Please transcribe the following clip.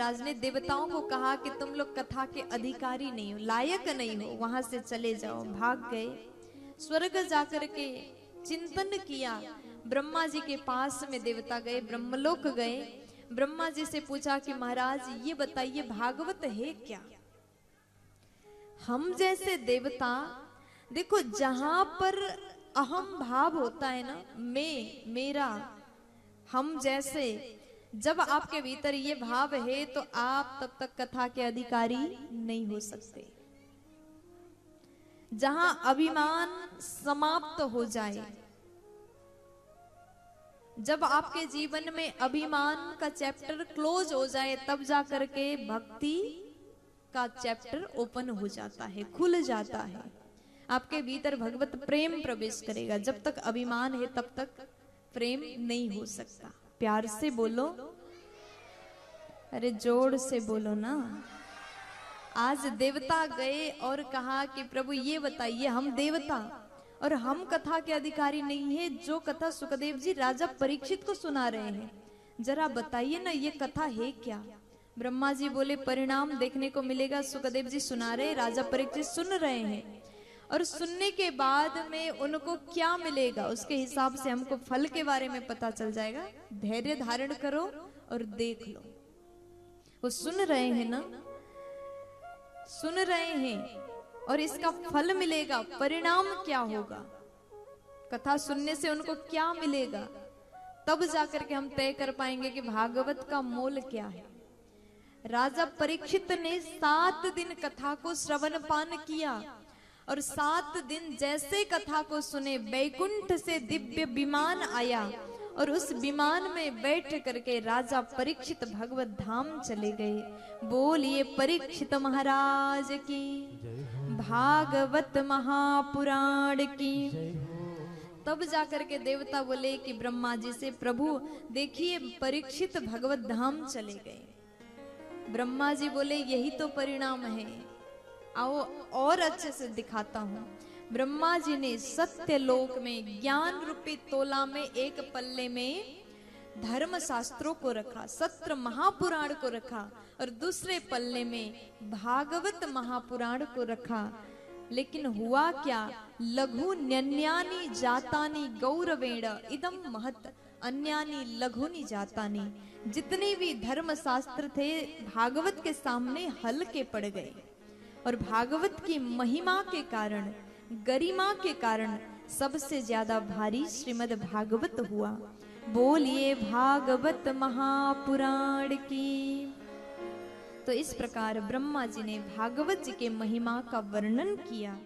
महाराज ने देवताओं को कहा कि तुम लोग कथा के अधिकारी नहीं हो, लायक नहीं हो, वहां से चले जाओ। भाग गए। स्वर्ग जाकर के चिंतन किया। ब्रह्मा जी के पास में देवता गए, ब्रह्मलोक गए। ब्रह्मा जी से पूछा कि महाराज ये बताइए भागवत है क्या? हम जैसे देवता, देखो जहां पर अहम भाव होता है ना, मैं, मेरा, हम जैसे, जब आपके भीतर ये भाव है तो आप तब तक कथा के अधिकारी नहीं हो सकते। जहां अभिमान समाप्त हो जाए, जब आपके जीवन में अभिमान का चैप्टर क्लोज हो जाए, तब जाकर के भक्ति का चैप्टर ओपन हो जाता है, खुल जाता है। आपके भीतर भगवत प्रेम प्रवेश करेगा। जब तक अभिमान है तब तक प्रेम नहीं हो सकता। प्यार से बोलो, अरे जोर से बोलो ना। आज देवता गए और कहा कि प्रभु ये बताइए, हम देवता और हम कथा के अधिकारी नहीं है। जो कथा सुखदेव जी राजा परीक्षित को सुना रहे हैं, जरा बताइए ना ये कथा है क्या? ब्रह्मा जी बोले परिणाम देखने को मिलेगा। सुखदेव जी सुना रहे, राजा परीक्षित सुन रहे हैं, और सुनने के बाद में उनको क्या मिलेगा उसके हिसाब से हमको फल के बारे में पता चल जाएगा। धैर्य धारण करो और देख लो। वो सुन रहे हैं ना, सुन रहे हैं, और इसका फल मिलेगा। परिणाम क्या होगा, कथा सुनने से उनको क्या मिलेगा, तब जाकर के हम तय कर पाएंगे कि भागवत का मोल क्या है। राजा परीक्षित ने 7 दिन कथा को श्रवण पान किया, और 7 दिन जैसे कथा को सुने, बैकुंठ से दिव्य विमान आया, और उस विमान में बैठ करके राजा परीक्षित भगवत धाम चले गए। बोलिए परीक्षित महाराज की, भागवत महापुराण की। तब जाकर के देवता बोले कि ब्रह्मा जी से, प्रभु देखिए परीक्षित भगवत धाम चले गए। ब्रह्मा जी बोले यही तो परिणाम है, आओ और अच्छे से दिखाता हूं। ब्रह्मा जी ने सत्यलोक में ज्ञान रूपी तोला में एक पल्ले में धर्म शास्त्रों को रखा, सत्र महापुराण को रखा, और दूसरे पल्ले में भागवत महापुराण को रखा। लेकिन हुआ क्या, लघु न्यन्यानि जातानि गौरवेण इदम महत् अन्यानि लघुनि जातानि। जितने भी धर्म शास्त्र थे भागवत के सामने हल्के पड़ गए, और भागवत की महिमा के कारण, गरिमा के कारण सबसे ज्यादा भारी श्रीमद् भागवत हुआ। बोलिए भागवत महापुराण की। तो इस प्रकार ब्रह्मा जी ने भागवत जी के महिमा का वर्णन किया।